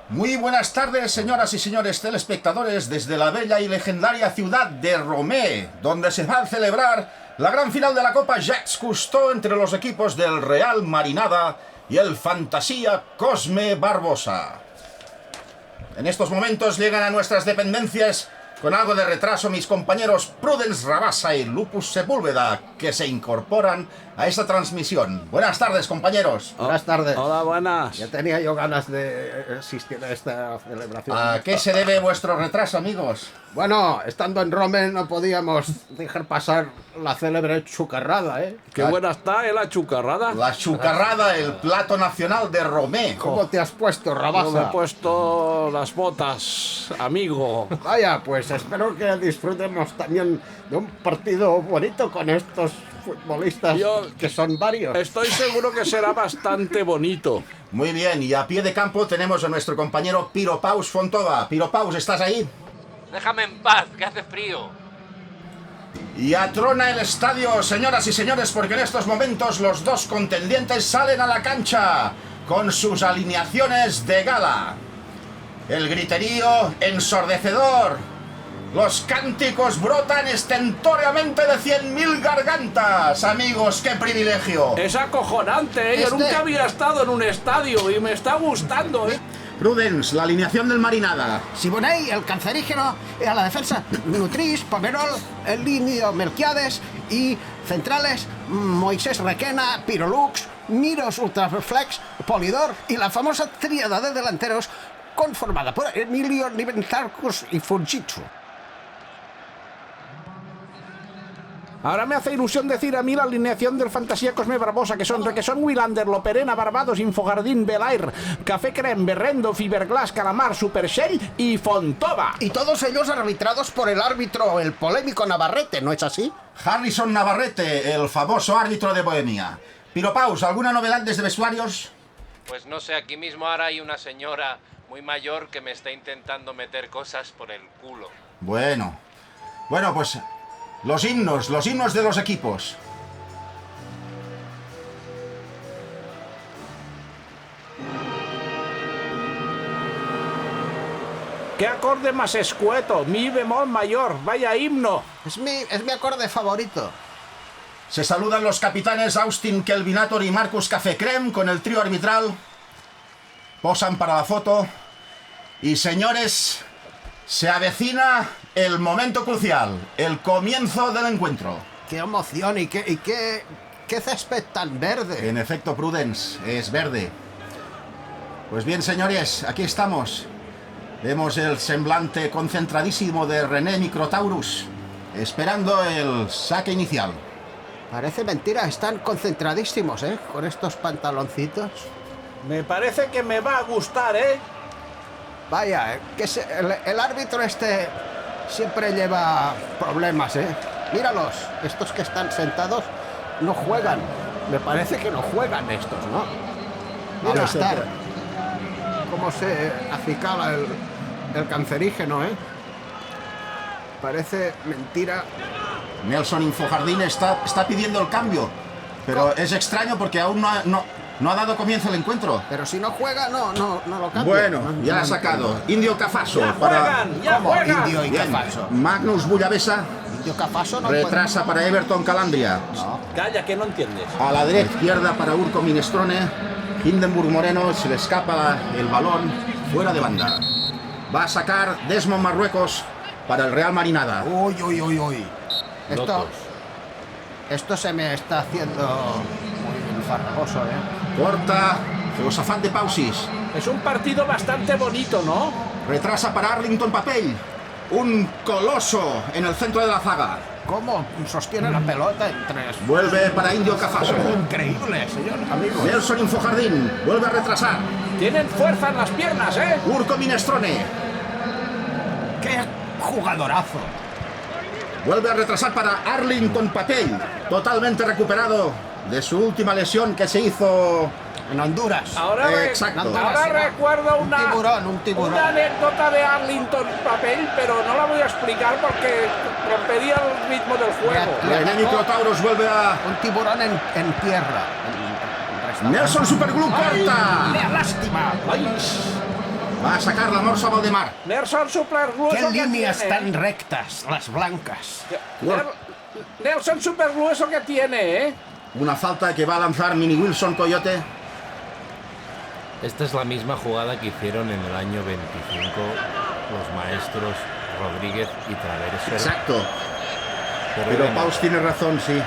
Muy buenas tardes, señoras y señores telespectadores, desde la bella y legendaria ciudad de Romea, donde se va a celebrar la gran final de la Copa Jacques Cousteau entre los equipos del Real Marinada y el Fantasia Cosme Barbosa. En estos momentos llegan a nuestras dependencias con algo de retraso mis compañeros Prudence Rabassa y Lupus Sepúlveda, que se incorporan a esta transmisión. Buenas tardes, compañeros. Buenas tardes. Hola, buenas. Ya tenía yo ganas de asistir a esta celebración. ¿A qué se debe vuestro retraso, amigos? Bueno, estando en Rome no podíamos dejar pasar la célebre chucarrada, ¿eh? Qué buena está, la chucarrada. La chucarrada, el plato nacional de Romea. ¿Cómo te has puesto, Yo me he Rabassa? puesto las botas, amigo. Vaya, pues espero que disfrutemos también de un partido bonito con estos futbolistas que son varios. Estoy seguro que será bastante bonito. Muy bien, y a pie de campo tenemos a nuestro compañero Piropaus Fontova. Piropaus, ¿estás ahí? Déjame en paz, que hace frío. Y atrona el estadio, señoras y señores, porque en estos momentos los dos contendientes salen a la cancha con sus alineaciones de gala. El griterío ensordecedor. Los cánticos brotan estentóreamente de 100.000 gargantas. Amigos, qué privilegio. Es acojonante, ¿eh? Yo nunca había estado en un estadio y me está gustando, ¿eh? Prudence, la alineación del Marinada. Siboney, el cancerígeno, a la defensa Nutris, Pomerol, el Linio Melquiades y centrales Moisés Requena, Pirolux, Miros Ultraflex, Polidor y la famosa tríada de delanteros conformada por Emilio Niventarcus y Fujitsu. Ahora me hace ilusión decir a mí la alineación del Fantasia Cosme Barbosa, que son Requesón, Wilander, Loperena, Barbados, Infojardín, Belair, Café Creme, Berrendo, Fiberglass, Calamar, Supershell y Fontova. Y todos ellos arbitrados por el árbitro, el polémico Navarrete, ¿no es así? Harrison Navarrete, el famoso árbitro de Bohemia. Piropaus, ¿alguna novedad desde vestuarios? Pues no sé, aquí mismo ahora hay una señora muy mayor que me está intentando meter cosas por el culo. Bueno, pues los himnos de los equipos. ¡Qué acorde más escueto! Mi bemol mayor, vaya himno. Es mi acorde favorito. Se saludan los capitanes Austin Kelvinator y Marcus Cafecrem con el trío arbitral. Posan para la foto. Y señores, se avecina el momento crucial, el comienzo del encuentro. ¡Qué emoción y qué césped tan verde! En efecto, Prudence, es verde. Pues bien, señores, aquí estamos. Vemos el semblante concentradísimo de René Microtaurus, esperando el saque inicial. Parece mentira, están concentradísimos, ¿eh? Con estos pantaloncitos. Me parece que me va a gustar, ¿eh? Vaya, el árbitro este siempre lleva problemas, ¿eh? Míralos, estos que están sentados no juegan. Me parece que no juegan estos, ¿no? Mira estar cómo se acicala el cancerígeno, ¿eh? Parece mentira. Nelson Infojardín está pidiendo el cambio, pero es extraño porque aún no ha dado comienzo el encuentro. Pero si no juega, no lo cambia. Bueno, ya ha sacado Indio Cafaso para ¡Ya ¿Cómo? juegan! Indio y Bien. Cafaso. Magnus Bullavesa, Indio Cafaso no retrasa para Everton Calandria. Calla, que no entiendes. A la derecha, izquierda para Urco Minestrone. Hindenburg Moreno, se le escapa el balón fuera de banda. Va a sacar Desmond Marruecos para el Real Marinada. Uy. Locos. Esto se me está haciendo muy farragoso, ¿eh? Corta Josafat de Pausis. Es un partido bastante bonito, ¿no? Retrasa para Arlington Papel. Un coloso en el centro de la zaga. ¿Cómo sostiene la pelota en tres? Vuelve para Indio Cafaso. Increíble, señor amigo. Nelson Infojardín vuelve a retrasar. Tienen fuerza en las piernas, ¿eh? Urco Minestrone ¡Qué jugadorazo! vuelve a retrasar para Arlington Papel. Totalmente recuperado de su última lesión que se hizo. En Honduras. Exacto. Ahora recuerdo Un tiburón. una anécdota de Arlington Papel, pero no la voy a explicar porque rompería el ritmo del juego. René Microtaurus vuelve a. Un tiburón en tierra. En restaurante. Nelson Superglue corta. ¡Qué lástima! ¡Ay! Va a sacar la morsa Valdemar. Nelson Superglue, ¡Qué eso que líneas tiene. tan rectas, las blancas! Nelson Superglue, eso que tiene, ¿eh? Una falta que va a lanzar Mini Wilson Coyote. Esta es la misma jugada que hicieron en el año 25 los maestros Rodríguez y Traverso. Exacto. Pero bueno, Paus tiene razón, sí.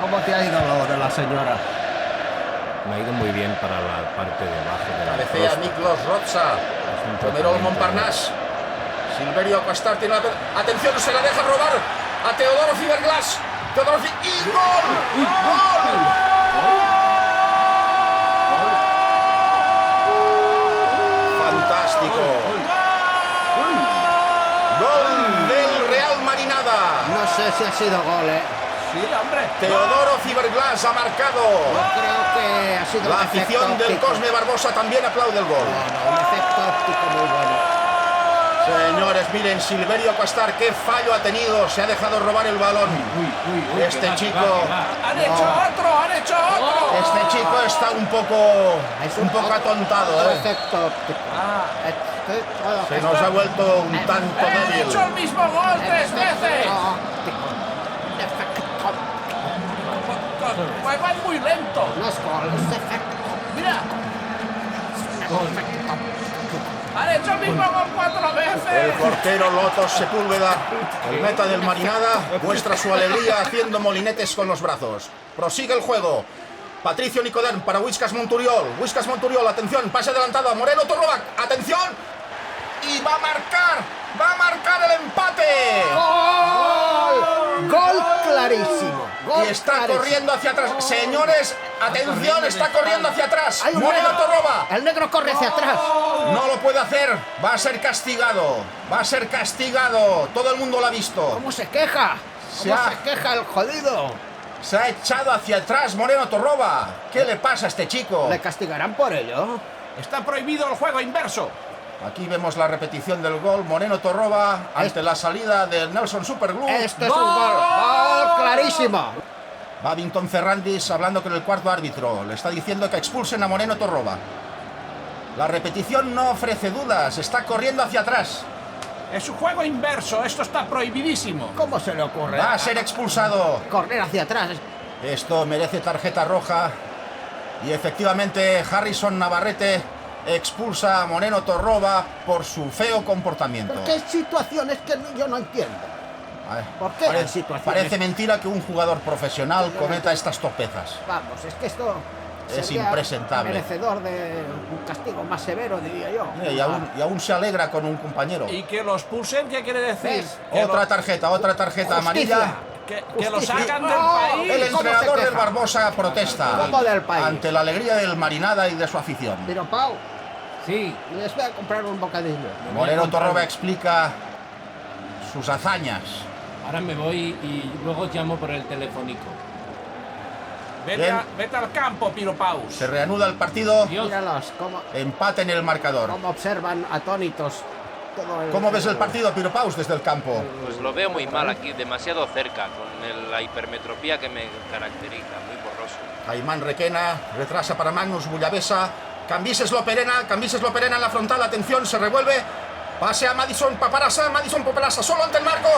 ¿Cómo te ha ido lo de la señora? me ha ido muy bien para la parte de abajo de la Cabecea próstata. Miklos Rotsa. Es un Pomerol tratamiento Montparnasse. Silverio Aquastar tiene la... Atención, se la deja robar a Teodoro Fiberglass. Teodoro ¡Y gol! ¡Gol! Fantástico. Gol del Real Marinada. No sé si ha sido gol, ¿eh? Sí, hombre. Teodoro Fiberglass ha marcado. Creo que ha sido La un efecto afición del óptico. Cosme Barbosa también aplaude el gol. Un efecto óptico muy bueno. Señores, miren, Silverio Aquastar, qué fallo ha tenido. Se ha dejado robar el balón. Este chico... Han hecho otro, han hecho otro. Este chico está un poco atontado, Otro ¿eh? efecto óptico. Se nos ha vuelto un tanto Han débil. hecho el mismo gol 3 veces. Juegan muy lento. No es gol, es efecto. Mira, han hecho el mismo gol 4 El veces. portero Lotos Sepúlveda, el meta del Marinada, muestra su alegría haciendo molinetes con los brazos. Prosigue el juego. Patricio Nicodem para Whiskas Monturiol. Whiskas Monturiol, atención, pase adelantado a Moreno Torroba. Atención. Y va a marcar el empate. ¡Gol! ¡Gol clarísimo! Gol Y está clarísimo. corriendo hacia atrás. Señores, atención, está corriendo hacia atrás. Hay un Moreno negro. Torroba. El negro corre hacia atrás. No lo puede hacer. Va a ser castigado. Va a ser castigado. Todo el mundo lo ha visto. ¿Cómo se queja? ¿Cómo Se se queja el jodido? Se ha echado hacia atrás Moreno Torroba. ¿Qué le pasa a este chico? ¿Le castigarán por ello? Está prohibido el juego inverso. Aquí vemos la repetición del gol. Moreno Torroba ante la salida del Nelson Superglue. Esto es un gol. ¡Gol clarísimo! Babington Ferrandis hablando con el cuarto árbitro. Le está diciendo que expulsen a Moreno Torroba. La repetición no ofrece dudas. Está corriendo hacia atrás. Es un juego inverso. Esto está prohibidísimo. ¿Cómo se le ocurre? Va a ser expulsado. Correr hacia atrás. Esto merece tarjeta roja. Y efectivamente Harrison Navarrete expulsa a Moreno Torroba por su feo comportamiento. ¿Pero qué situaciones que yo no entiendo? A ver, ¿Por qué hay situaciones? Parece mentira que un jugador profesional cometa estas torpezas. Vamos, es que esto Es sería impresentable. merecedor de un castigo más severo, diría yo. Y aún se alegra con un compañero. ¿Y que los pulsen qué quiere decir? ¿Ves? Que Otra lo- tarjeta Justicia. amarilla. que lo Justicia. sacan del No, país. El ¿Cómo se entrenador del queja? Barbosa protesta ¿Cómo del país? ante la alegría del Marinada y de su afición. Pero Pau, Sí, les voy a comprar un bocadillo. Moreno Torroba explica sus hazañas. Ahora me voy y luego llamo por el telefónico. Bien. Vete al campo, Piropaus. Se reanuda el partido. Dios. Míralos, Empate en el marcador. cómo observan atónitos todo ¿Cómo ves el partido, Piropaus, desde el campo? pues lo veo muy mal aquí, demasiado cerca, con la hipermetropía que me caracteriza, muy borroso. Caimán Requena retrasa para Magnus Bullavesa. Cambises Loperena en la frontal. Atención, se revuelve. Pase a Madison Paparasa. Madison Paparasa solo ante el marco.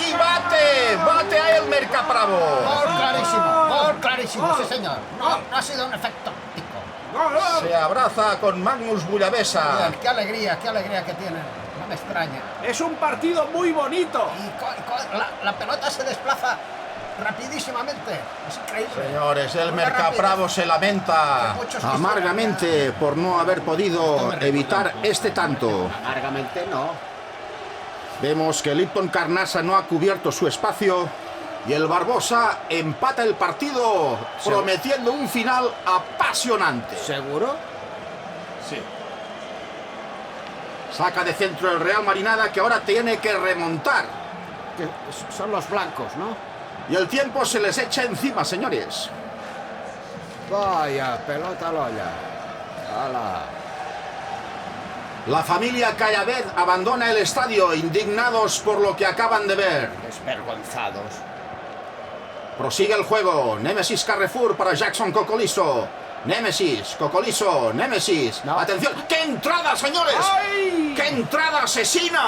Y bate a Elmer Capravo. Gol clarísimo, sí señor. No ha sido un efecto óptico. Se abraza con Magnus Bullavesa. Qué alegría que tienen. No me extraña. Es un partido muy bonito. Y la pelota se desplaza rapidísimamente. Es increíble. Señores, Elmer Una rapidez. Capravo se lamenta Que muchos amargamente por no haber podido evitar este tanto. Amargamente no. Vemos que Lipton Carnasa no ha cubierto su espacio y el Barbosa empata el partido, prometiendo un final apasionante. ¿Seguro? Sí. Saca de centro el Real Marinada, que ahora tiene que remontar. Que son los blancos, ¿no? Y el tiempo se les echa encima, señores. Vaya, pelota al olla. ¡Hala! La familia Callaved abandona el estadio, indignados por lo que acaban de ver. Desvergonzados. Prosigue el juego. Nemesis Carrefour para Jackson Cocoliso. Némesis, Cocoliso, Némesis. No. ¡Atención! ¡Qué entrada, señores! ¡Ay! ¡Qué entrada asesina!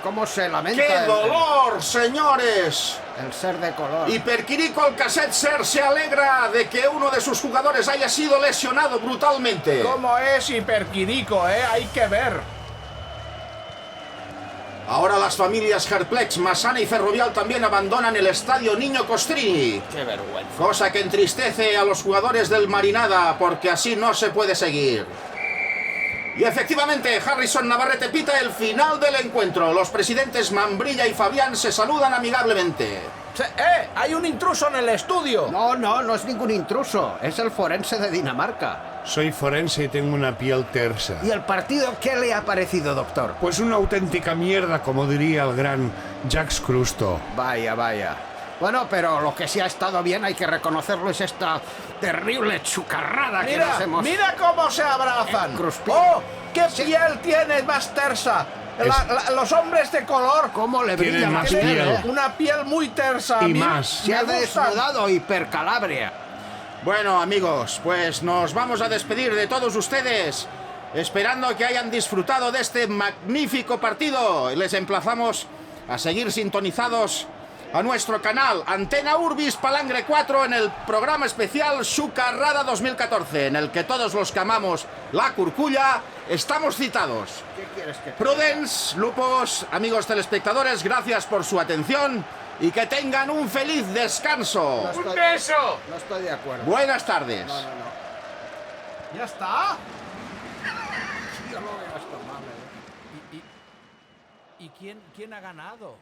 ¿Cómo se lamenta ¡Qué dolor, señores! el ser de color? Y Perquirico Alcacet Ser se alegra de que uno de sus jugadores haya sido lesionado brutalmente. ¿Cómo es Hiperquirico, Hay que ver. Ahora las familias Herplex, Massana y Ferrovial también abandonan el estadio Niño Costrini. ¡Qué vergüenza! Cosa que entristece a los jugadores del Marinada, porque así no se puede seguir. Y efectivamente, Harrison Navarrete pita el final del encuentro. Los presidentes Mambrilla y Fabián se saludan amigablemente. Hay un intruso en el estudio. No es ningún intruso. Es el forense de Dinamarca. Soy forense y tengo una piel tersa. ¿Y el partido qué le ha parecido, doctor? Pues una auténtica mierda, como diría el gran Jacques Crusto. Vaya. Bueno, pero lo que sí ha estado bien, hay que reconocerlo, es esta terrible chucarrada que nos hemos... Mira cómo se abrazan. Cruspín. ¡Oh! ¡Qué piel tiene más tersa! Los hombres de color. ¿Cómo le Tienen brilla la más piel, piel. Una piel muy tersa. Y A mí más. Se ha me gustan. desnudado Hipercalabria. Bueno, amigos, pues nos vamos a despedir de todos ustedes, esperando que hayan disfrutado de este magnífico partido. Les emplazamos a seguir sintonizados a nuestro canal Antena Urbis Palangre 4 en el programa especial Xucarrada 2014, en el que todos los que amamos la curculla estamos citados. ¿Qué quieres que Prudence, Lupos, amigos telespectadores, gracias por su atención y que tengan un feliz descanso. ¡Un beso! No estoy de acuerdo. Buenas tardes. No. ¿Ya está? Yo lo veo esto mal, ¿Y quién ha ganado?